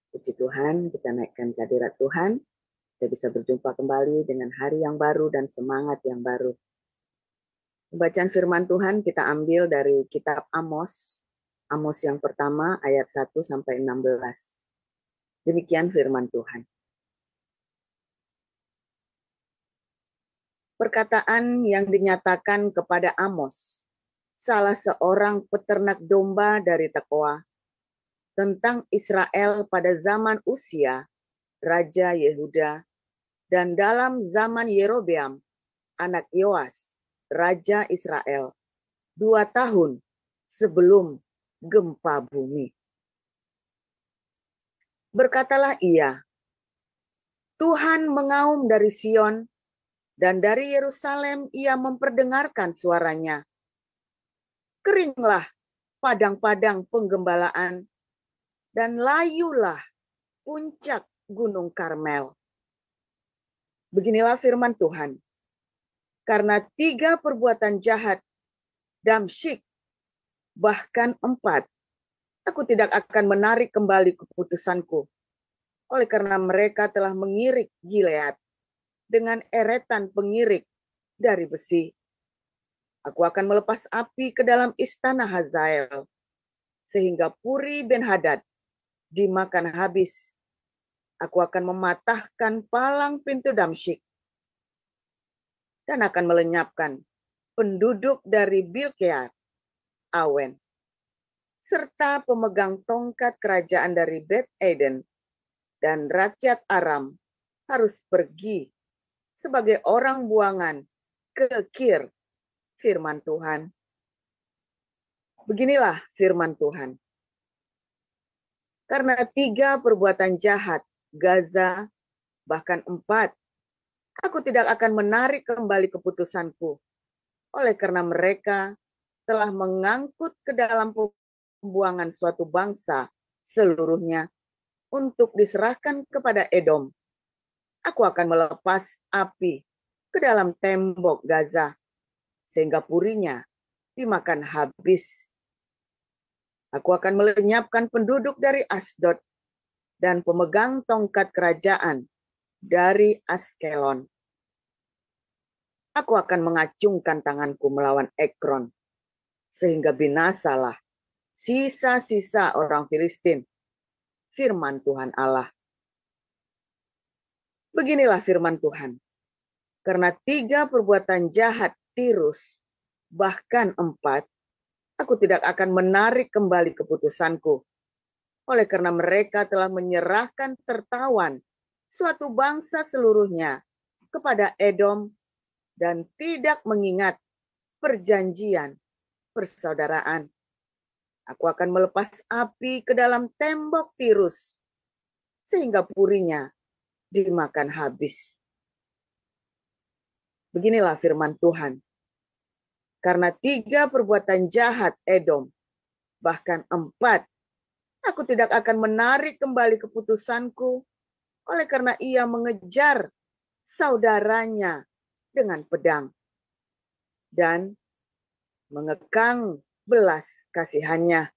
Puji Tuhan, kita naikkan kehadirat Tuhan. Kita bisa berjumpa kembali dengan hari yang baru dan semangat yang baru. Pembacaan firman Tuhan kita ambil dari kitab Amos. Amos yang pertama ayat 1 sampai 16. Demikian firman Tuhan. Perkataan yang dinyatakan kepada Amos, salah seorang peternak domba dari Tekoa, tentang Israel pada zaman Usia, Raja Yehuda, dan dalam zaman Yerobeam, anak Yoas, Raja Israel, 2 tahun sebelum gempa bumi. Berkatalah ia, Tuhan mengaum dari Sion, dan dari Yerusalem ia memperdengarkan suaranya. Keringlah padang-padang penggembalaan, dan layulah puncak Gunung Karmel. Beginilah firman Tuhan. Karena 3 perbuatan jahat, Damsyik, bahkan 4, aku tidak akan menarik kembali keputusanku. Oleh karena mereka telah mengirik Gilead dengan eretan pengirik dari besi. Aku akan melepas api ke dalam istana Hazael, sehingga Puri Ben-Hadad dimakan habis. Aku akan mematahkan palang pintu Damsyik, dan akan melenyapkan penduduk dari Bilkeat, Awen, serta pemegang tongkat kerajaan dari Bet Eden, dan rakyat Aram harus pergi sebagai orang buangan ke Kir, firman Tuhan. Beginilah firman Tuhan. Karena 3 perbuatan jahat, Gaza, bahkan 4, aku tidak akan menarik kembali keputusanku. Oleh karena mereka telah mengangkut ke dalam pembuangan suatu bangsa seluruhnya untuk diserahkan kepada Edom. Aku akan melepas api ke dalam tembok Gaza, sehingga purinya dimakan habis. Aku akan melenyapkan penduduk dari Asdod dan pemegang tongkat kerajaan dari Askelon. Aku akan mengacungkan tanganku melawan Ekron, sehingga binasalah sisa-sisa orang Filistin, firman Tuhan Allah. Beginilah firman Tuhan. Karena 3 perbuatan jahat Tirus, bahkan 4, aku tidak akan menarik kembali keputusanku. Oleh karena mereka telah menyerahkan tertawan suatu bangsa seluruhnya kepada Edom dan tidak mengingat perjanjian persaudaraan. Aku akan melepas api ke dalam tembok Tirus, sehingga purinya dimakan habis. Beginilah firman Tuhan. Karena 3 perbuatan jahat Edom, bahkan 4, aku tidak akan menarik kembali keputusanku, oleh karena ia mengejar saudaranya dengan pedang dan mengekang belas kasihannya,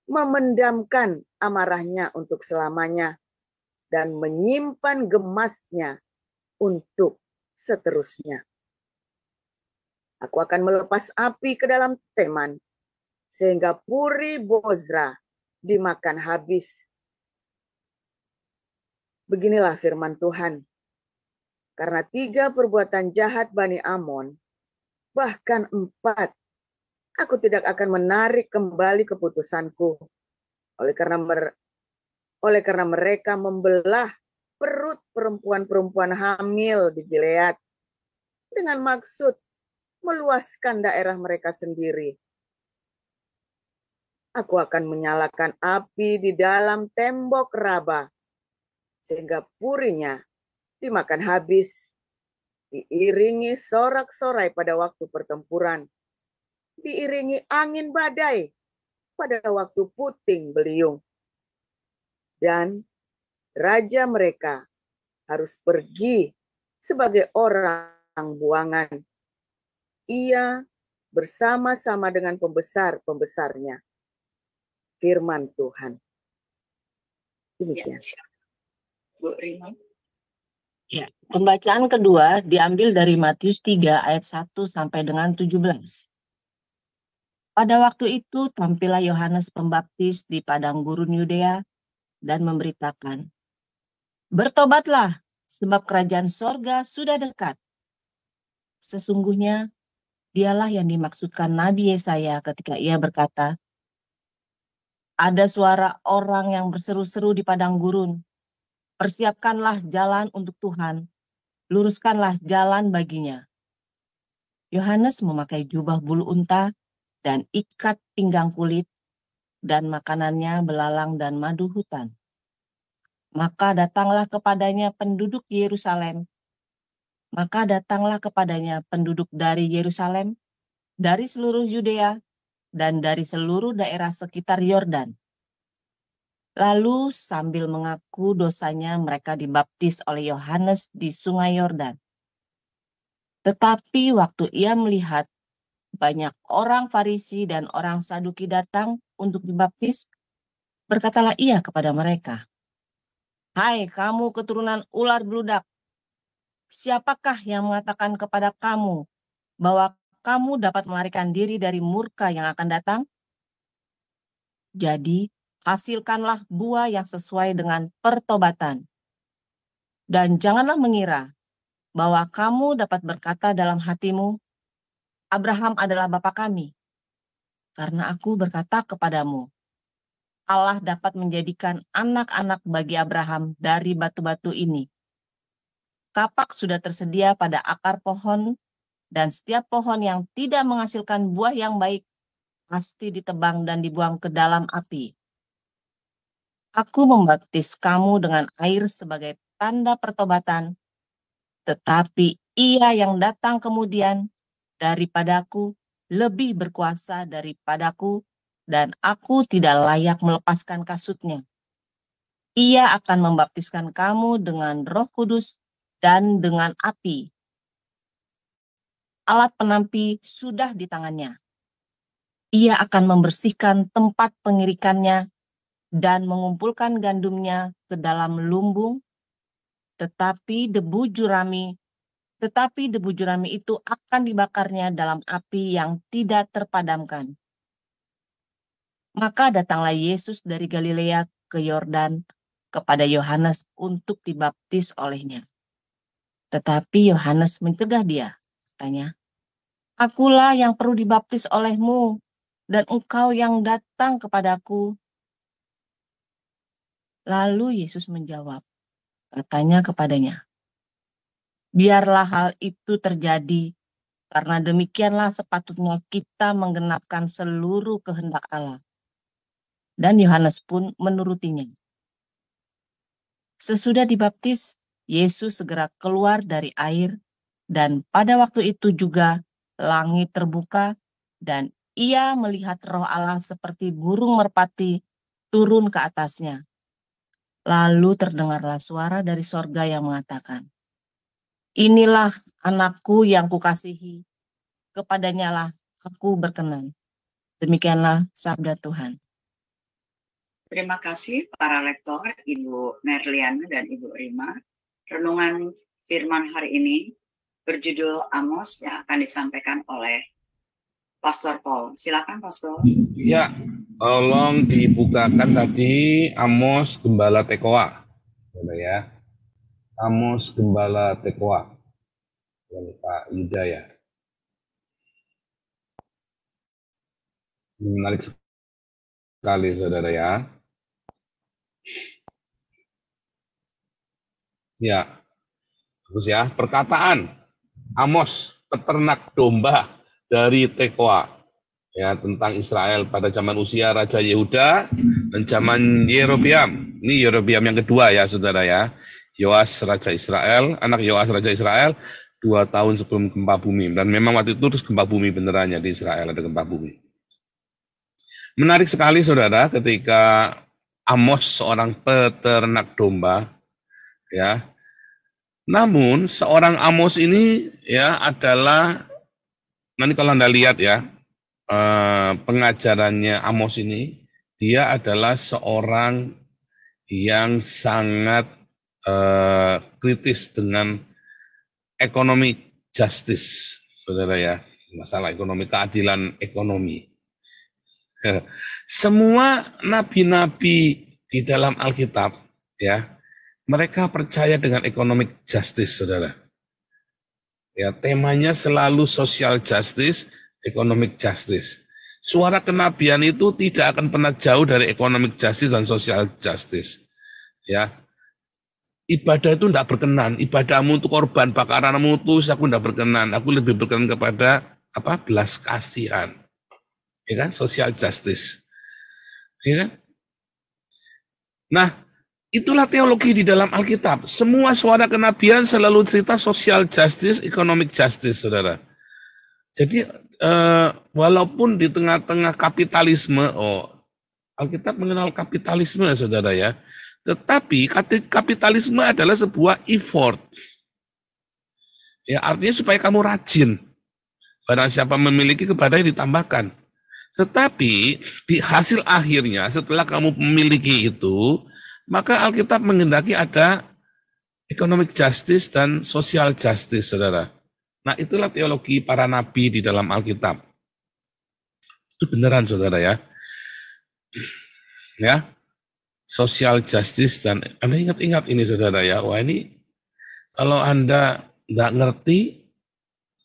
memendamkan amarahnya untuk selamanya, dan menyimpan gemasnya untuk seterusnya. Aku akan melepas api ke dalam Teman, sehingga Puri Bozra dimakan habis. Beginilah firman Tuhan. Karena 3 perbuatan jahat Bani Amon, bahkan 4, aku tidak akan menarik kembali keputusanku. Oleh karena mereka membelah perut perempuan-perempuan hamil di Gilead dengan maksud meluaskan daerah mereka sendiri. Aku akan menyalakan api di dalam tembok Raba, sehingga purinya dimakan habis, diiringi sorak-sorai pada waktu pertempuran, diiringi angin badai pada waktu puting beliung. Dan raja mereka harus pergi sebagai orang buangan. Ia bersama-sama dengan pembesar-pembesarnya. Firman Tuhan. Demikian. Bu Rima. Ya, pembacaan kedua diambil dari Matius 3 ayat 1 sampai dengan 17. Pada waktu itu tampillah Yohanes Pembaptis di padang gurun Yudea dan memberitakan, "Bertobatlah, sebab kerajaan sorga sudah dekat." Sesungguhnya dialah yang dimaksudkan Nabi Yesaya ketika ia berkata, "Ada suara orang yang berseru-seru di padang gurun, persiapkanlah jalan untuk Tuhan, luruskanlah jalan baginya." Yohanes memakai jubah bulu unta dan ikat pinggang kulit, dan makanannya belalang dan madu hutan. Maka datanglah kepadanya penduduk Yerusalem. Maka datanglah kepadanya penduduk dari Yerusalem, dari seluruh Yudea, dan dari seluruh daerah sekitar Yordan. Lalu sambil mengaku dosanya mereka dibaptis oleh Yohanes di sungai Yordan. Tetapi waktu ia melihat banyak orang Farisi dan orang Saduki datang untuk dibaptis, berkatalah ia kepada mereka, "Hai kamu keturunan ular beludak, siapakah yang mengatakan kepada kamu bahwa kamu dapat melarikan diri dari murka yang akan datang? Jadi hasilkanlah buah yang sesuai dengan pertobatan. Dan janganlah mengira bahwa kamu dapat berkata dalam hatimu, Abraham adalah bapa kami. Karena aku berkata kepadamu, Allah dapat menjadikan anak-anak bagi Abraham dari batu-batu ini. Kapak sudah tersedia pada akar pohon, dan setiap pohon yang tidak menghasilkan buah yang baik pasti ditebang dan dibuang ke dalam api. Aku membaptis kamu dengan air sebagai tanda pertobatan, tetapi ia yang datang kemudian daripadaku lebih berkuasa daripadaku, dan aku tidak layak melepaskan kasutnya. Ia akan membaptiskan kamu dengan Roh Kudus dan dengan api. Alat penampi sudah di tangannya. Ia akan membersihkan tempat pengirikannya dan mengumpulkan gandumnya ke dalam lumbung, tetapi debu jurami itu akan dibakarnya dalam api yang tidak terpadamkan. Maka datanglah Yesus dari Galilea ke Yordan kepada Yohanes untuk dibaptis olehnya. Tetapi Yohanes mencegah dia, katanya, "Akulah yang perlu dibaptis olehmu, dan engkau yang datang kepadaku." Lalu Yesus menjawab, katanya kepadanya, "Biarlah hal itu terjadi, karena demikianlah sepatutnya kita menggenapkan seluruh kehendak Allah." Dan Yohanes pun menurutinya. Sesudah dibaptis, Yesus segera keluar dari air, dan pada waktu itu juga langit terbuka, dan ia melihat Roh Allah seperti burung merpati turun ke atasnya. Lalu terdengarlah suara dari sorga yang mengatakan, "Inilah anakku yang kukasihi, kepadanyalah aku berkenan." Demikianlah sabda Tuhan. Terima kasih para lektor, Ibu Merliana dan Ibu Rima. Renungan firman hari ini berjudul Amos yang akan disampaikan oleh Pastor Paul. Silakan Pastor. Ya, tolong dibukakan tadi Amos Gembala Tekoa. Ya. Amos Gembala Tekoa. Pak Yuda ya. Menarik sekali saudara ya. Ya, bagus ya. Perkataan Amos, peternak domba dari Tekoa. Ya, tentang Israel pada zaman usia Raja Yehuda dan zaman Yerobeam. Ini Yerobeam yang kedua ya saudara ya. Yoas Raja Israel, anak Yoas Raja Israel, 2 tahun sebelum gempa bumi. Dan memang waktu itu terus gempa bumi benerannya di Israel, ada gempa bumi. Menarik sekali saudara ketika Amos seorang peternak domba, ya. Namun seorang Amos ini ya adalah, nanti kalau Anda lihat ya, pengajarannya Amos ini, dia adalah seorang yang sangat kritis dengan economic justice, saudara ya, masalah ekonomi, keadilan ekonomi. Semua nabi-nabi di dalam Alkitab, ya, mereka percaya dengan economic justice, saudara. Ya, temanya selalu social justice, economic justice. Suara kenabian itu tidak akan pernah jauh dari economic justice dan social justice. Ya, ibadah itu tidak berkenan. Ibadahmu itu korban, bakaranmu itu aku tidak berkenan. Aku lebih berkenan kepada belas kasihan. Ya kan, social justice. Ya kan? Nah, itulah teologi di dalam Alkitab. Semua suara kenabian selalu cerita social justice, economic justice, saudara. Jadi, walaupun di tengah-tengah kapitalisme, Alkitab mengenal kapitalisme, saudara ya. Tetapi kapitalisme adalah sebuah effort. Ya, artinya supaya kamu rajin. Barang siapa memiliki kepadanya ditambahkan. Tetapi di hasil akhirnya setelah kamu memiliki itu, maka Alkitab menghendaki ada economic justice dan social justice, saudara. Nah, itulah teologi para nabi di dalam Alkitab. Itu beneran, saudara ya. Ya, social justice dan Anda ingat-ingat ini, saudara ya. Wah, ini kalau Anda nggak ngerti,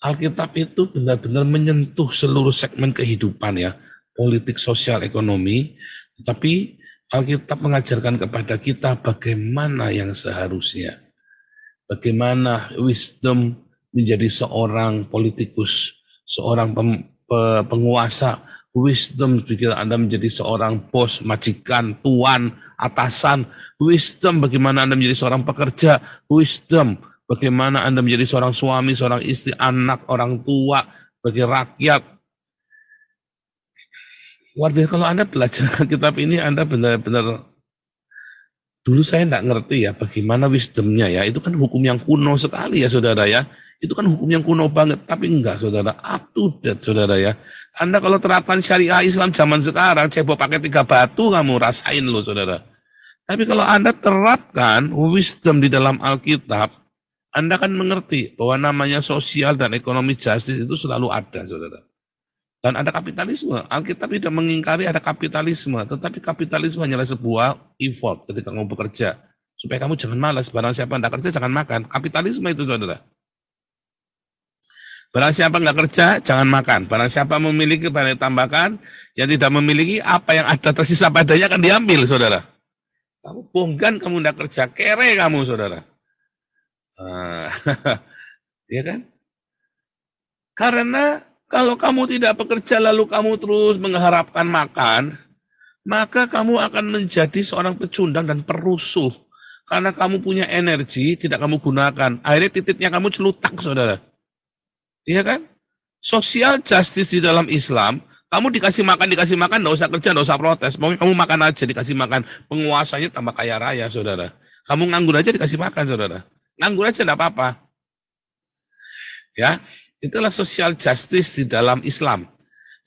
Alkitab itu benar-benar menyentuh seluruh segmen kehidupan ya, politik, sosial, ekonomi. Tapi Alkitab mengajarkan kepada kita bagaimana yang seharusnya. Bagaimana wisdom menjadi seorang politikus, seorang penguasa. Wisdom bikin Anda menjadi seorang bos, majikan, tuan, atasan. Wisdom bagaimana Anda menjadi seorang pekerja. Wisdom bagaimana Anda menjadi seorang suami, seorang istri, anak, orang tua, bagi rakyat. Luar biasa kalau Anda belajar kitab ini, Anda benar-benar, dulu saya tidak ngerti ya bagaimana wisdomnya ya. Itu kan hukum yang kuno sekali ya, saudara ya. Itu kan hukum yang kuno banget, tapi enggak, saudara, up to date, saudara ya. Anda kalau terapkan syariah Islam zaman sekarang, cebok pakai 3 batu, kamu rasain loh, saudara. Tapi kalau Anda terapkan wisdom di dalam Alkitab, Anda kan mengerti bahwa namanya sosial dan ekonomi justice itu selalu ada, saudara. Dan ada kapitalisme. Alkitab tidak mengingkari ada kapitalisme, tetapi kapitalisme hanyalah sebuah effort ketika kamu bekerja. Supaya kamu jangan malas, barang siapa tidak kerja jangan makan. Kapitalisme itu, saudara. Barang siapa nggak kerja, jangan makan. Barang siapa memiliki, barang tambahkan. Yang tidak memiliki, apa yang ada tersisa padanya akan diambil, saudara. Kamu bonggan, kamu tidak kerja, kere kamu, saudara. Ya kan? Karena kalau kamu tidak bekerja lalu kamu terus mengharapkan makan, maka kamu akan menjadi seorang pecundang dan perusuh. Karena kamu punya energi, tidak kamu gunakan. Akhirnya titiknya kamu celutak, saudara. Iya kan? Social justice di dalam Islam, kamu dikasih makan, nggak usah kerja, nggak usah protes. Pokoknya kamu makan aja, dikasih makan. Penguasanya tambah kaya raya, saudara. Kamu nganggur aja dikasih makan, saudara. Nganggur aja enggak apa-apa. Ya, itulah social justice di dalam Islam.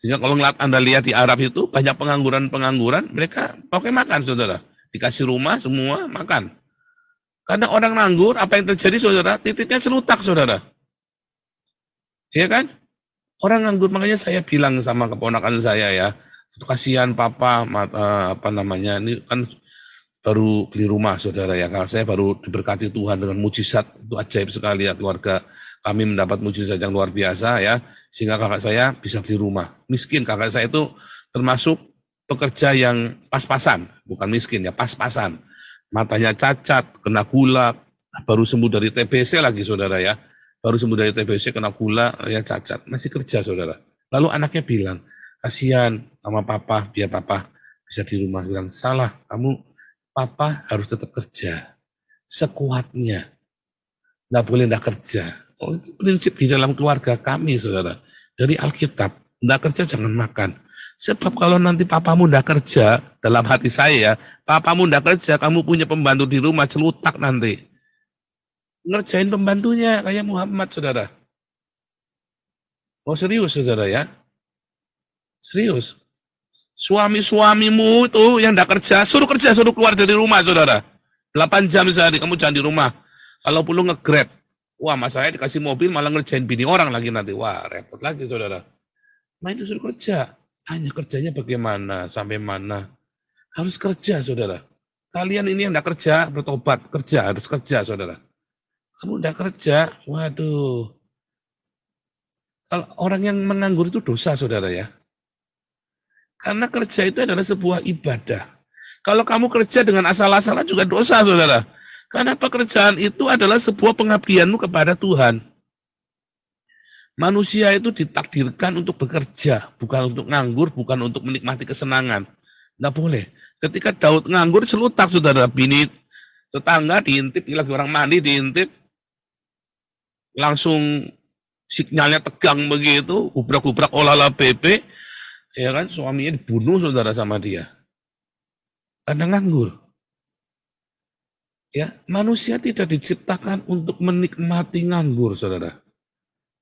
Sehingga kalau Anda lihat di Arab itu banyak pengangguran, mereka pakai makan, saudara. Dikasih rumah semua makan. Karena orang nganggur, apa yang terjadi, saudara? Titiknya celutak, saudara. Ya kan? Orang nganggur, makanya saya bilang sama keponakan saya ya, kasihan papa, ini kan baru beli rumah, saudara ya. Kalau saya baru diberkati Tuhan dengan mujizat, itu ajaib sekali ya, keluarga kami mendapat mujizat yang luar biasa ya, sehingga kakak saya bisa beli rumah. Miskin, kakak saya itu termasuk pekerja yang pas-pasan, bukan miskin ya, pas-pasan. Matanya cacat, kena gula, baru sembuh dari TBC lagi, saudara ya. Baru sembuh dari TBC, kena gula, ya cacat, masih kerja, saudara. Lalu anaknya bilang, kasihan sama papa, biar papa bisa di rumah. Bilang, salah, papa harus tetap kerja, sekuatnya, nggak boleh nggak kerja. Oh, itu prinsip di dalam keluarga kami, saudara. Dari Alkitab, nggak kerja jangan makan. Sebab kalau nanti papamu nggak kerja, dalam hati saya, papamu nggak kerja, kamu punya pembantu di rumah, celutak nanti. Ngerjain pembantunya, kayak Muhammad, saudara. Oh serius, saudara ya? Serius. Suami-suamimu itu yang tidak kerja, suruh keluar dari rumah, saudara. 8 jam sehari, kamu jangan di rumah. Kalau perlu nge-grab. Wah, mas saya dikasih mobil malah ngerjain bini orang lagi nanti. Wah, repot lagi, saudara. Nah, itu suruh kerja. Hanya kerjanya bagaimana, sampai mana. Harus kerja, saudara. Kalian ini yang tidak kerja, bertobat. Kerja, harus kerja, saudara. Kamu tidak kerja, waduh. Kalau orang yang menganggur itu dosa, saudara ya. Karena kerja itu adalah sebuah ibadah. Kalau kamu kerja dengan asal-asalan juga dosa, saudara. Karena pekerjaan itu adalah sebuah pengabdianmu kepada Tuhan. Manusia itu ditakdirkan untuk bekerja, bukan untuk nganggur, bukan untuk menikmati kesenangan. Nggak boleh. Ketika Daud nganggur, selutak, saudara. Bini tetangga diintip, lagi orang mandi diintip. Langsung sinyalnya tegang begitu, gubrak-gubrak olahlah bebek. Ya kan, suaminya dibunuh, saudara, sama dia. Karena nganggur. Ya, manusia tidak diciptakan untuk menikmati nganggur, saudara.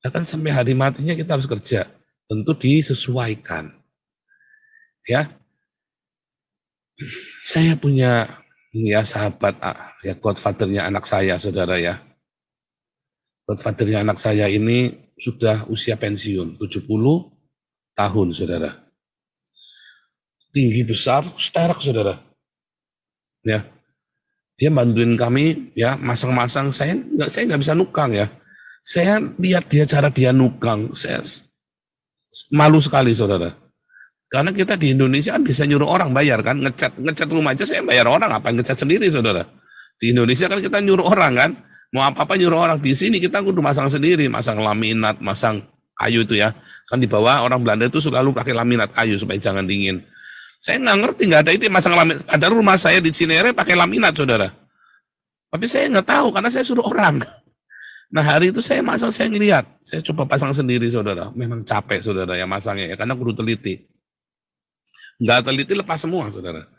Bahkan sampai hari matinya kita harus kerja. Tentu disesuaikan. Ya, saya punya sahabat, ya godfathernya anak saya, saudara ya. Godfathernya anak saya ini sudah usia pensiun, 70 tahun, saudara. Tinggi besar, sterak, saudara. Ya, dia bantuin kami, ya, masang-masang. Saya nggak bisa nukang, ya. Saya lihat cara dia nukang, saya malu sekali, saudara. Karena kita di Indonesia kan bisa nyuruh orang bayar, kan, ngecat rumah aja saya bayar orang, apa ngecat sendiri, saudara. Di Indonesia kan kita nyuruh orang, kan, mau apa-apa nyuruh orang. Di sini kita kudu masang sendiri, masang laminat, masang kayu itu ya. Kan di bawah orang Belanda itu selalu pakai laminat kayu supaya jangan dingin. Saya nggak ngerti, nggak ada itu masang laminat. Ada rumah saya di Cinere pakai laminat, saudara. Tapi saya nggak tahu karena saya suruh orang. Nah, hari itu saya masang, saya ngeliat. Saya coba pasang sendiri, saudara. Memang capek, saudara, ya masangnya ya, karena kudu teliti. Nggak teliti lepas semua, saudara.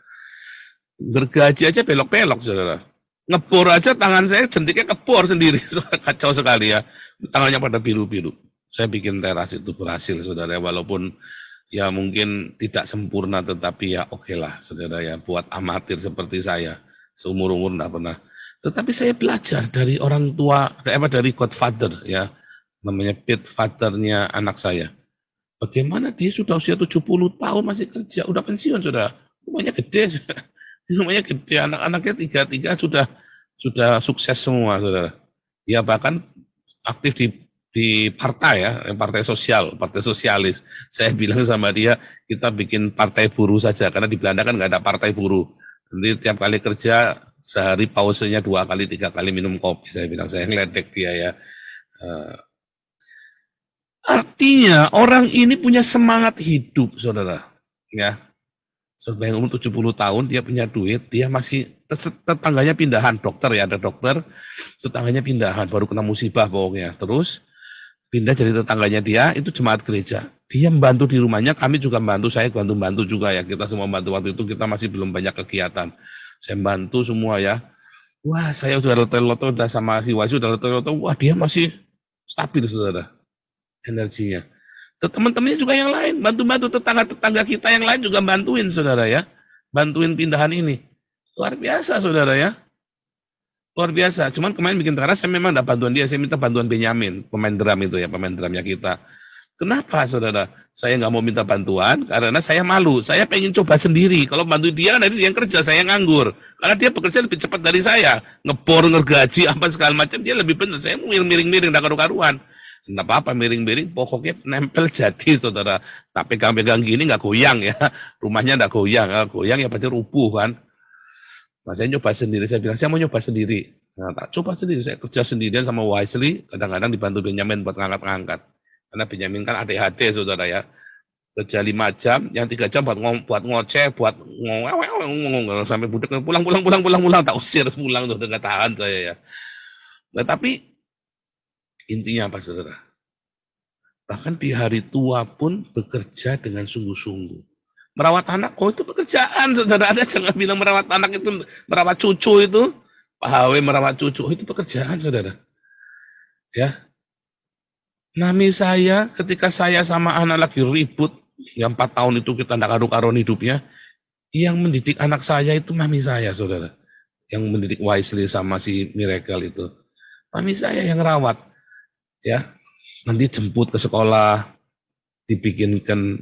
Gergaji aja belok-belok, saudara. Ngebor aja tangan saya jentiknya kebor sendiri. Kacau sekali ya. Tangannya pada biru-biru. Saya bikin teras itu berhasil, saudara. Walaupun ya mungkin tidak sempurna, tetapi ya oke lah, saudara ya. Buat amatir seperti saya. Seumur-umur enggak pernah. Tetapi saya belajar dari orang tua, dari godfather ya. Namanya pit fathernya anak saya. Bagaimana dia sudah usia 70 tahun masih kerja. Udah pensiun, saudara. Rumahnya gede, saudara. Rumahnya gede, anak-anaknya tiga sudah sukses semua, saudara. Ya bahkan aktif di partai ya, partai sosial, partai sosialis. Saya bilang sama dia, kita bikin partai buruh saja, karena di Belanda kan nggak ada partai buruh. Nanti tiap kali kerja, sehari pausenya 2 kali, 3 kali minum kopi. Saya bilang, saya ngeledek dia ya. Artinya orang ini punya semangat hidup, saudara. Ya. Sampai umur 70 tahun, dia punya duit, dia masih, tetangganya pindahan, dokter ya, ada dokter, tetangganya pindahan, baru kena musibah pokoknya. Terus, pindah jadi tetangganya dia, itu jemaat gereja. Dia membantu di rumahnya, kami juga membantu, saya bantu juga ya, kita semua membantu. Waktu itu kita masih belum banyak kegiatan. Saya bantu semua ya. Wah, saya sudah loto-loto, udah sama si Wasi, udah loto-loto, wah dia masih stabil, saudara, energinya. Teman-temannya juga yang lain, bantu-bantu tetangga-tetangga kita yang lain juga bantuin, saudara ya. Bantuin pindahan ini. Luar biasa, saudara ya. Luar biasa. Cuman kemarin bikin teras, saya memang tidak bantuan dia, saya minta bantuan Benyamin, pemain drum itu ya, pemain drumnya kita. Kenapa, saudara? Saya nggak mau minta bantuan, karena saya malu. Saya pengen coba sendiri. Kalau bantu dia, nanti dia yang kerja, saya nganggur. Karena dia bekerja lebih cepat dari saya. Ngebor, ngergaji, apa segala macam, dia lebih benar. Saya miring-miring, tidak karu-karuan. Nggak apa-apa, miring-miring, pokoknya nempel jadi, saudara. Tak pegang-pegang gini nggak goyang ya. Rumahnya nggak goyang. Kalau goyang ya pasti rubuh kan. Nah, saya nyoba sendiri. Saya bilang, saya mau nyoba sendiri. Nah, tak coba sendiri. Saya kerja sendirian sama Wesley. Kadang-kadang dibantu Benyamin buat ngangkat-ngangkat. Karena Benyamin kan ADHD, saudara ya. Kerja 5 jam, yang 3 jam buat ngoceh, buat ngomong. Sampai budak pulang. Tak usir pulang, udah nggak tahan saya ya. Nah, tapi intinya apa, saudara? Bahkan di hari tua pun bekerja dengan sungguh-sungguh. Merawat anak, oh itu pekerjaan, saudara. Ada jangan bilang merawat anak itu, merawat cucu itu. Pak HW merawat cucu, oh itu pekerjaan, saudara. Ya. Nami saya, ketika saya sama anak lagi ribut, yang 4 tahun itu kita tidak karu-karuan hidupnya. Yang mendidik anak saya itu mami saya, saudara. Yang mendidik Wisely sama si Miracle itu. Mami saya yang rawat. Ya, nanti jemput ke sekolah, dibikinkan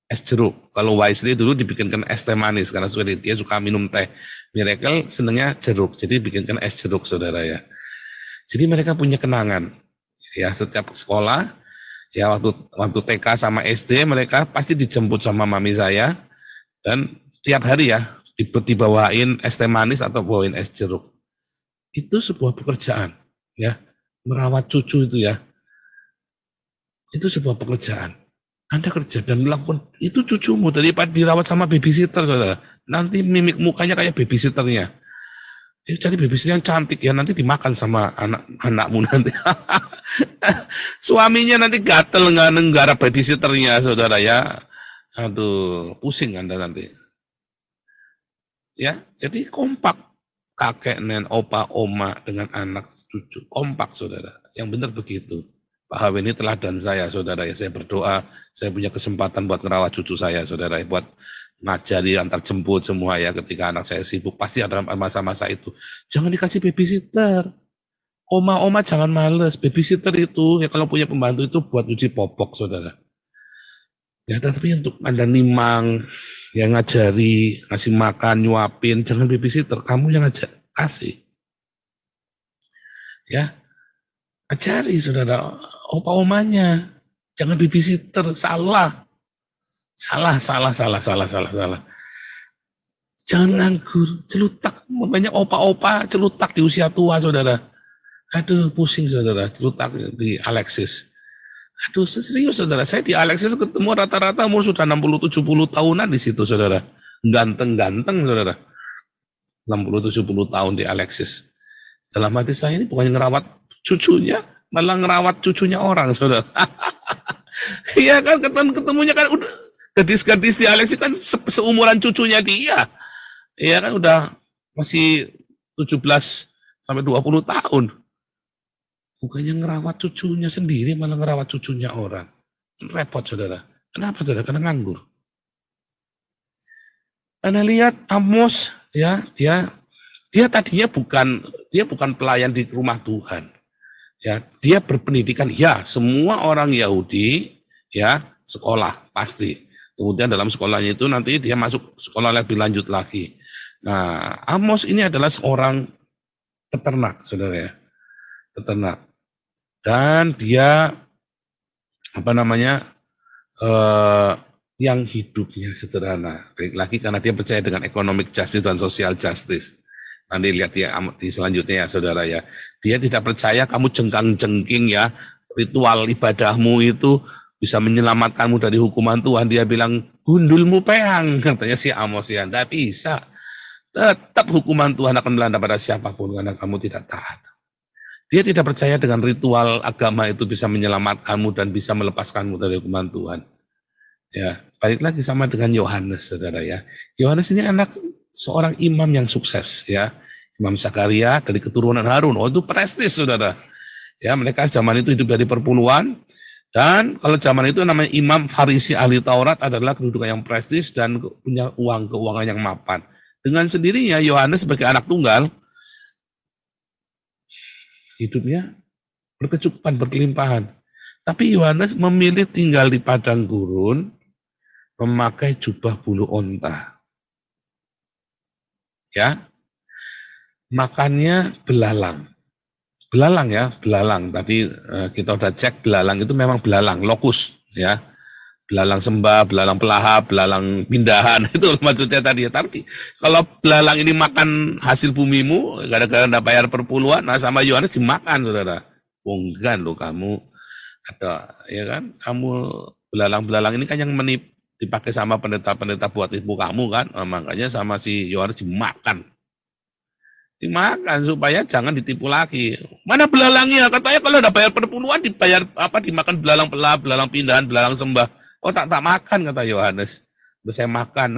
es jeruk. Kalau Wisely dulu dibikinkan es teh manis, karena dia suka minum teh. Miracle senangnya jeruk, jadi bikinkan es jeruk, saudara ya. Jadi mereka punya kenangan. Ya, setiap sekolah, ya waktu TK sama SD, mereka pasti dijemput sama mami saya, dan tiap hari ya, dibawain es teh manis atau bawain es jeruk. Itu sebuah pekerjaan, ya. Merawat cucu itu ya. Itu sebuah pekerjaan. Anda kerja dan melakukan itu cucumu daripada dirawat sama babysitter, saudara. Nanti mimik mukanya kayak babysitternya. Itu cari babysitter yang cantik ya, nanti dimakan sama anakmu nanti. Suaminya nanti gatel nggak nenggara babysitternya, saudara ya. Aduh, pusing Anda nanti. Ya, jadi kompak kakek, nenek, opa, oma dengan anak cucu, kompak saudara. Yang benar begitu. Pak Hawi ini teladan saya, saudara ya. Saya berdoa, saya punya kesempatan buat merawat cucu saya, saudara ya. Buat ngajari antar jemput semua ya. Ketika anak saya sibuk, pasti ada masa-masa itu. Jangan dikasih babysitter. Oma-oma jangan males. Babysitter itu, ya kalau punya pembantu itu buat cuci popok, saudara. Ya, tapi untuk Anda nimang, yang ngajari, ngasih makan, nyuapin, jangan babysitter, kamu yang kasih. Ya, ajari saudara, opa-omanya, jangan babysitter, salah. Jangan nganggur, celutak, banyak opa-opa celutak di usia tua, saudara. Aduh, pusing saudara, celutak di Alexis. Aduh, serius saudara, saya di Alexis ketemu rata-rata umur sudah 60-70 tahunan di situ, saudara. Ganteng-ganteng, saudara. 60-70 tahun di Alexis. Dalam hati saya ini bukan ngerawat cucunya, malah ngerawat cucunya orang, saudara. Iya kan, ketemunya kan udah gadis-gadis di Alexis kan seumuran cucunya dia. Iya kan, udah masih 17 sampai 20 tahun. Bukannya ngerawat cucunya sendiri, malah ngerawat cucunya orang. Repot, saudara. Kenapa, saudara? Karena nganggur. Anda lihat Amos, ya, dia tadinya bukan pelayan di rumah Tuhan. Ya, dia berpendidikan, ya, semua orang Yahudi, ya, sekolah pasti. Kemudian dalam sekolahnya itu nanti dia masuk sekolah lebih lanjut lagi. Nah, Amos ini adalah seorang peternak, saudara ya, peternak. Dan dia yang hidupnya sederhana. Lagi karena dia percaya dengan economic justice dan social justice. Nanti lihat ya di selanjutnya ya saudara ya. Dia tidak percaya kamu jengkang-jengking ya, ritual ibadahmu itu bisa menyelamatkanmu dari hukuman Tuhan. Dia bilang, gundulmu peang, katanya si Amos ya. Tidak bisa. Tetap hukuman Tuhan akan melanda pada siapapun karena kamu tidak taat. Dia tidak percaya dengan ritual agama itu bisa menyelamatkanmu dan bisa melepaskanmu dari hukuman Tuhan. Ya, balik lagi sama dengan Yohanes, saudara ya. Yohanes ini anak seorang imam yang sukses, ya. Imam Zakaria dari keturunan Harun. Oh, itu prestis, saudara. Ya, mereka zaman itu hidup dari perpuluhan. Dan kalau zaman itu namanya imam Farisi ahli Taurat adalah kedudukan yang prestis dan punya keuangan yang mapan. Dengan sendirinya Yohanes sebagai anak tunggal, hidupnya berkecukupan, berkelimpahan. Tapi Yohanes memilih tinggal di padang gurun, memakai jubah bulu onta. Ya, makannya belalang. Belalang ya, belalang. Tadi kita udah cek belalang itu memang belalang, lokus. Ya, belalang sembah, belalang pelahap, belalang pindahan, itu maksudnya tadi ya. Tapi kalau belalang ini makan hasil bumimu, gara-gara anda bayar perpuluhan, nah sama Yohanes dimakan, saudara. Bukan loh kamu, ada ya kan, kamu belalang-belalang ini kan yang dipakai sama pendeta-pendeta buat ibu kamu kan, nah, makanya sama si Yohanes dimakan supaya jangan ditipu lagi. Mana belalangnya? Katanya kalau udah bayar perpuluhan dimakan belalang pelahap, belalang pindahan, belalang sembah. Oh tak makan kata Yohanes. Saya makan.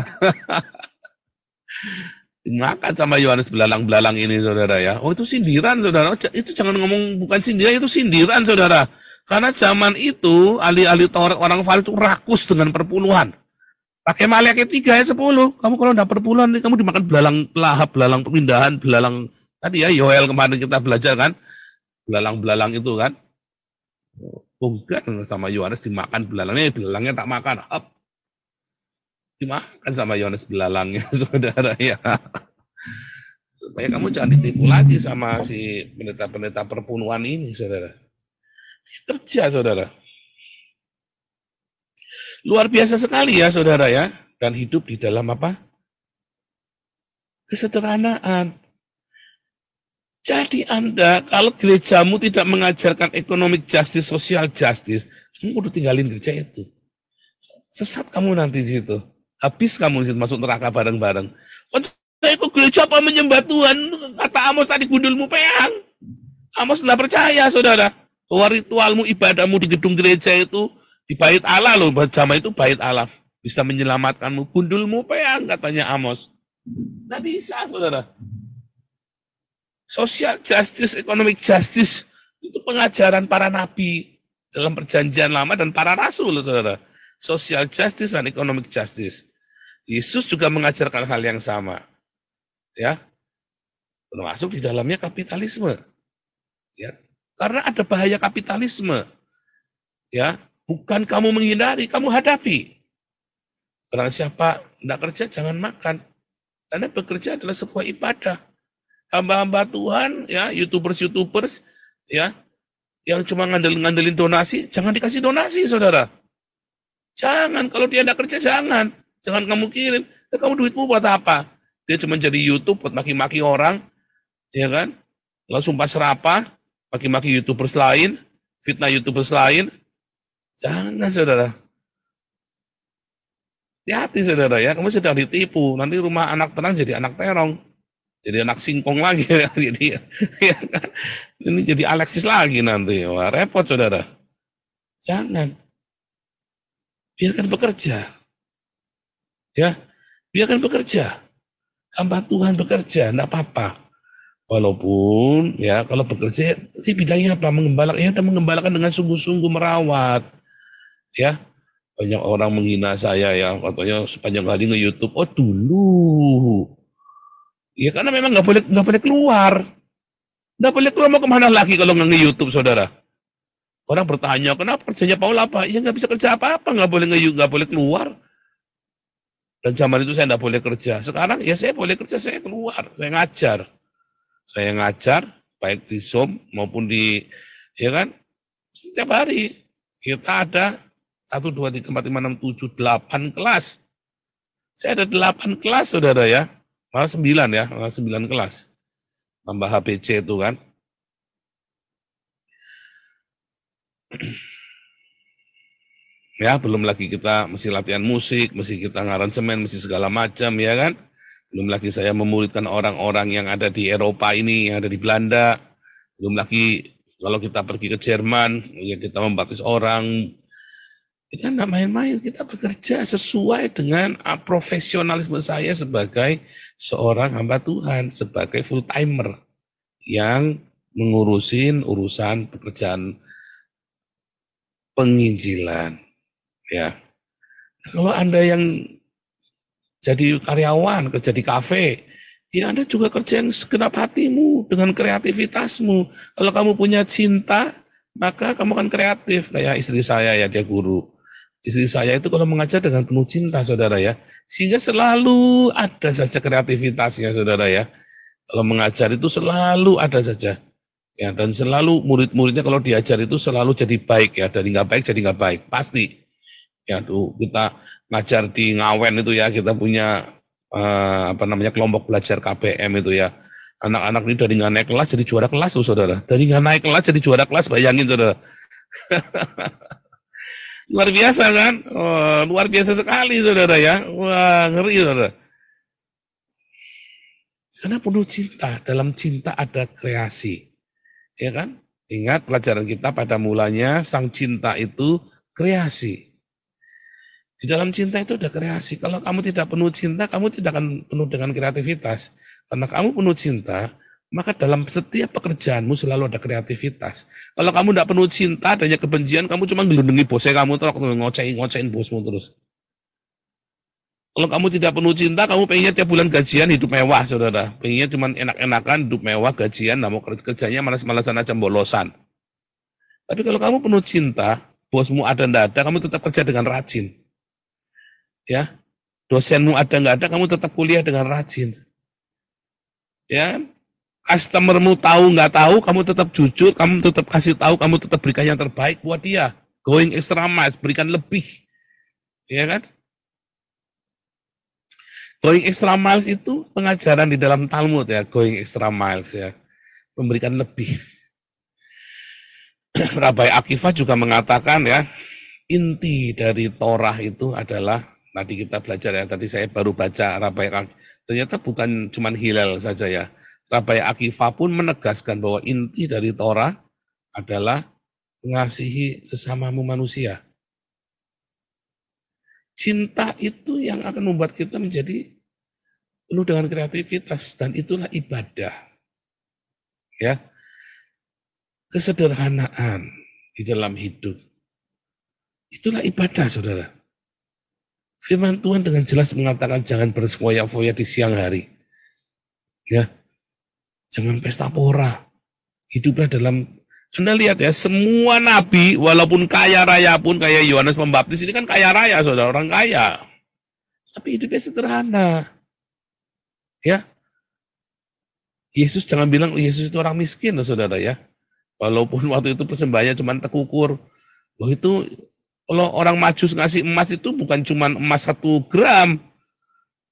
Dimakan sama Yohanes belalang-belalang ini saudara ya. Oh itu sindiran saudara. Itu jangan ngomong bukan sindiran, itu sindiran saudara. Karena zaman itu, ahli-ahli Taurat orang Farisi itu rakus dengan perpuluhan. Pakai Maliaki 3 ayat 10. Kamu kalau enggak perpuluhan, kamu dimakan belalang lahap, belalang pemindahan, belalang tadi ya, Yoel kemarin kita belajar kan. Belalang-belalang itu kan. Bukan sama Yohanes dimakan belalangnya tak makan. Up. Dimakan sama Yohanes belalangnya, saudara ya. Supaya kamu jangan ditipu lagi sama si pendeta-pendeta perpunuhan ini, saudara. Kerja, saudara. Luar biasa sekali ya, saudara ya. Dan hidup di dalam apa? Kesederhanaan. Jadi Anda, kalau gerejamu tidak mengajarkan economic justice, social justice, kamu udah tinggalin gereja itu. Sesat kamu nanti di situ. Habis kamu di situ, masuk neraka bareng-bareng. Ikut gereja apa menyembah Tuhan? Kata Amos tadi, gundulmu peang. Amos tidak percaya, saudara. Bahwa ritualmu, ibadahmu di gedung gereja itu, di bait Allah loh, zaman itu bait Allah. Bisa menyelamatkanmu. Gundulmu peang, katanya Amos. Tidak bisa, saudara. Social justice, economic justice, itu pengajaran para nabi dalam perjanjian lama dan para rasul, saudara. Social justice dan economic justice. Yesus juga mengajarkan hal yang sama. Ya, termasuk di dalamnya kapitalisme. Ya, karena ada bahaya kapitalisme. Ya, bukan kamu menghindari, kamu hadapi. Karena siapa tidak kerja jangan makan. Karena bekerja adalah sebuah ibadah. Hamba-hamba Tuhan, ya, YouTubers, ya, yang cuma ngandelin donasi, jangan dikasih donasi, saudara. Jangan, kalau dia tidak kerja, jangan kamu kirim. Ya, kamu duitmu buat apa? Dia cuma jadi YouTube buat maki-maki orang, ya kan? Lalu sumpah serapah, maki-maki YouTubers lain, fitnah YouTubers lain. Jangan, saudara. Hati-hati, saudara ya, kamu sedang ditipu. Nanti rumah anak tenang jadi anak terong. Jadi anak singkong lagi. Jadi, ya kan? Ini jadi Alexis lagi nanti. Wah, repot, saudara. Jangan. Biarkan bekerja. Ya, biarkan bekerja. Hamba Tuhan bekerja, enggak apa-apa. Walaupun, ya, kalau bekerja, di bidangnya apa? Mengembalakan, ya, mengembalakan dengan sungguh-sungguh merawat. Ya, banyak orang menghina saya, ya, katanya sepanjang hari nge-YouTube. Oh, dulu. Ya, karena memang nggak boleh keluar. Nggak boleh keluar, mau kemana lagi kalau nge-YouTube, saudara? Orang bertanya, kenapa kerjanya Paul apa? Ya, nggak bisa kerja apa-apa, nggak boleh keluar. Dan zaman itu saya nggak boleh kerja. Sekarang ya saya boleh kerja, saya keluar, saya ngajar. Saya ngajar, baik di Zoom maupun di, ya kan, setiap hari. Kita ada 1, 2, 3, 4, 5, 6, 7, 8 kelas. Saya ada 8 kelas, saudara ya. Malah 9 ya, malah 9 kelas. Tambah HPC itu kan. Ya, belum lagi kita mesti latihan musik, mesti kita ngaransemen, mesti segala macam, ya kan. Belum lagi saya memuridkan orang-orang yang ada di Eropa ini, yang ada di Belanda. Belum lagi kalau kita pergi ke Jerman, ya kita membaptis orang. Kita nggak main-main, kita bekerja sesuai dengan profesionalisme saya sebagai seorang hamba Tuhan, sebagai full-timer yang mengurusin urusan pekerjaan penginjilan. Ya, kalau Anda yang jadi karyawan, kerja di kafe, ya Anda juga kerja yang segenap hatimu, dengan kreativitasmu. Kalau kamu punya cinta, maka kamu akan kreatif. Kayak istri saya ya, dia guru. Istri saya itu kalau mengajar dengan penuh cinta, saudara ya. Sehingga selalu ada saja kreativitasnya, saudara ya. Kalau mengajar itu selalu ada saja. Ya, dan selalu murid-muridnya kalau diajar itu selalu jadi baik ya. Dari nggak baik jadi nggak baik, pasti. Ya, tuh kita ngajar di Ngawen itu ya, kita punya kelompok belajar KBM itu ya. Anak-anak ini dari nggak naik kelas jadi juara kelas, tuh, saudara. Dari nggak naik kelas jadi juara kelas, bayangin, saudara. Luar biasa kan? Oh, luar biasa sekali, saudara ya. Wah, ngeri, saudara. Karena penuh cinta. Dalam cinta ada kreasi. Ya kan? Ingat pelajaran kita pada mulanya, sang cinta itu kreasi. Di dalam cinta itu ada kreasi. Kalau kamu tidak penuh cinta, kamu tidak akan penuh dengan kreativitas. Karena kamu penuh cinta, Maka dalam setiap pekerjaanmu selalu ada kreativitas. Kalau kamu tidak penuh cinta, adanya kebencian, kamu cuma ngelundungi bosnya kamu terus, ngocein bosmu terus. Kalau kamu tidak penuh cinta, kamu pengennya tiap bulan gajian hidup mewah, saudara. Pengennya cuma enak-enakan, hidup mewah, gajian, mau kerjanya malas-malasan aja, bolosan. Tapi kalau kamu penuh cinta, bosmu ada ndak ada, kamu tetap kerja dengan rajin. Ya, dosenmu ada nggak ada, kamu tetap kuliah dengan rajin. Ya, customermu tahu nggak tahu, kamu tetap jujur, kamu tetap kasih tahu, kamu tetap berikan yang terbaik buat dia. Going extra mile, berikan lebih. Ya kan? Going extra miles itu pengajaran di dalam Talmud ya, going extra miles ya. Memberikan lebih. Rabbi Akiva juga mengatakan ya, inti dari Torah itu adalah, tadi kita belajar ya, tadi saya baru baca Rabbi Akiva, ternyata bukan cuma Hillel saja ya. Rabbi Akiva pun menegaskan bahwa inti dari Torah adalah mengasihi sesamamu manusia. Cinta itu yang akan membuat kita menjadi penuh dengan kreativitas, dan itulah ibadah. Ya, kesederhanaan di dalam hidup, itulah ibadah, saudara. Firman Tuhan dengan jelas mengatakan jangan berfoya-foya di siang hari. Ya, jangan pesta pora. Hiduplah dalam, Anda lihat ya, semua nabi, walaupun kaya raya pun, kayak Yohanes Pembaptis, ini kan kaya raya, saudara, orang kaya. Tapi hidupnya sederhana. Ya, Yesus jangan bilang Yesus itu orang miskin loh, saudara ya. Walaupun waktu itu persembahannya cuma tekukur. Loh itu, kalau orang Majus ngasih emas itu bukan cuma emas 1 gram.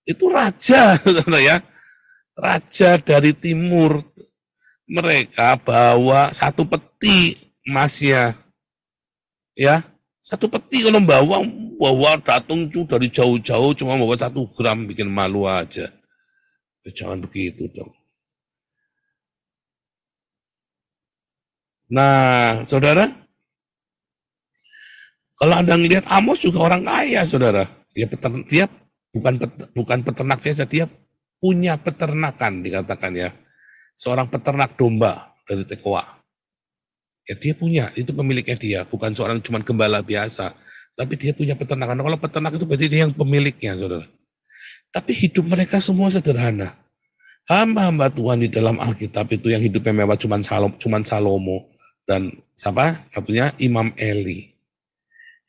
Itu raja, saudara ya. Raja dari timur. Mereka bawa 1 peti emasnya. Ya, 1 peti kalau bawa datang tuh dari jauh-jauh cuma bawa 1 gram, bikin malu aja. Jangan begitu dong. Nah, saudara, kalau Anda melihat Amos juga orang kaya, saudara. Dia bukan peternak biasa, dia punya peternakan, dikatakan ya. Seorang peternak domba dari Tekoa. Ya, dia punya, itu pemiliknya dia, bukan seorang cuma gembala biasa, tapi dia punya peternakan. Kalau peternak itu berarti dia yang pemiliknya, saudara. Tapi hidup mereka semua sederhana. Hamba-hamba Tuhan di dalam Alkitab itu yang hidupnya mewah cuman Salomo dan siapa? Satunya Imam Eli.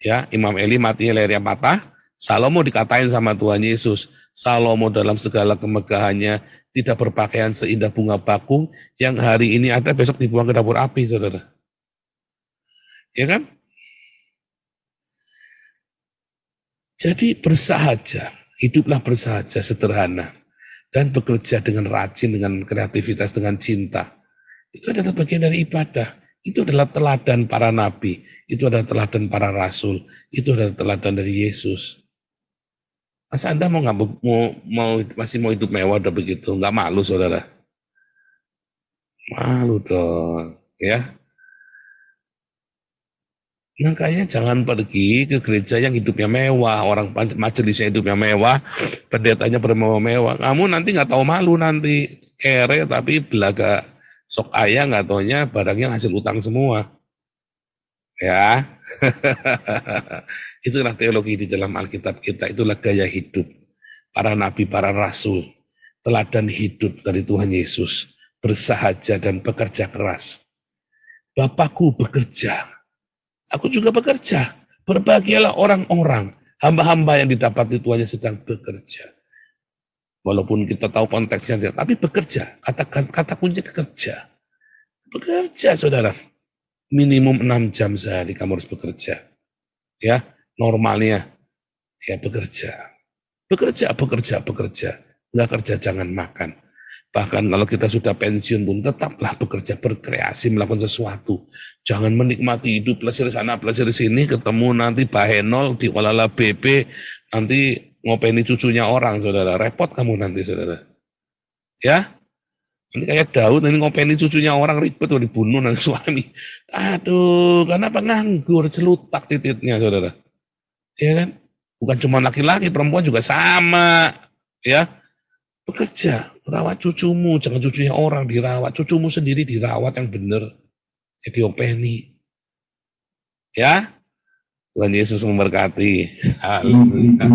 Ya, Imam Eli matinya lehernya patah. Salomo dikatain sama Tuhan Yesus, Salomo dalam segala kemegahannya tidak berpakaian seindah bunga bakung yang hari ini ada besok dibuang ke dapur api, saudara. Ya kan? Jadi bersahaja, hiduplah bersahaja, sederhana, dan bekerja dengan rajin, dengan kreativitas, dengan cinta. Itu adalah bagian dari ibadah. Itu adalah teladan para nabi. Itu adalah teladan para rasul. Itu adalah teladan dari Yesus. Masa Anda masih mau hidup mewah udah begitu? Nggak malu, saudara? Malu dong, ya. Makanya jangan pergi ke gereja yang hidupnya mewah, orang majelisnya hidupnya mewah, pendetanya bermewah-mewah. Kamu nanti nggak tahu malu nanti, kere tapi belaga sok ayah nggak taunya barangnya hasil utang semua. Ya, itulah teologi di dalam Alkitab kita, itulah gaya hidup para nabi, para rasul, teladan hidup dari Tuhan Yesus, bersahaja dan bekerja keras. Bapakku bekerja. Aku juga bekerja. Berbahagialah orang-orang, hamba-hamba yang didapati Tuhannya sedang bekerja. Walaupun kita tahu konteksnya, tapi bekerja. Kata kunci kerja. Bekerja, saudara. Minimum 6 jam sehari kamu harus bekerja. Ya, normalnya. Ya, bekerja. Bekerja. Nggak kerja, jangan makan. Bahkan kalau kita sudah pensiun pun tetaplah bekerja, berkreasi, melakukan sesuatu. Jangan menikmati hidup, pelesir sana, pelesir sini, ketemu nanti bahenol, diolah BP, nanti ngopeni cucunya orang, saudara. Repot kamu nanti, saudara. Ya, ini kayak Daud, ini ngopeni cucunya orang, ribet, dibunuh nanti suami. Aduh, kenapa nganggur, celutak titiknya, saudara. Ya kan? Bukan cuma laki-laki, perempuan juga sama. Ya. Bekerja, rawat cucumu, jangan cucunya orang dirawat, cucumu sendiri dirawat yang benar, diopeni. Ya, Tuhan Yesus memberkati. Haleluya.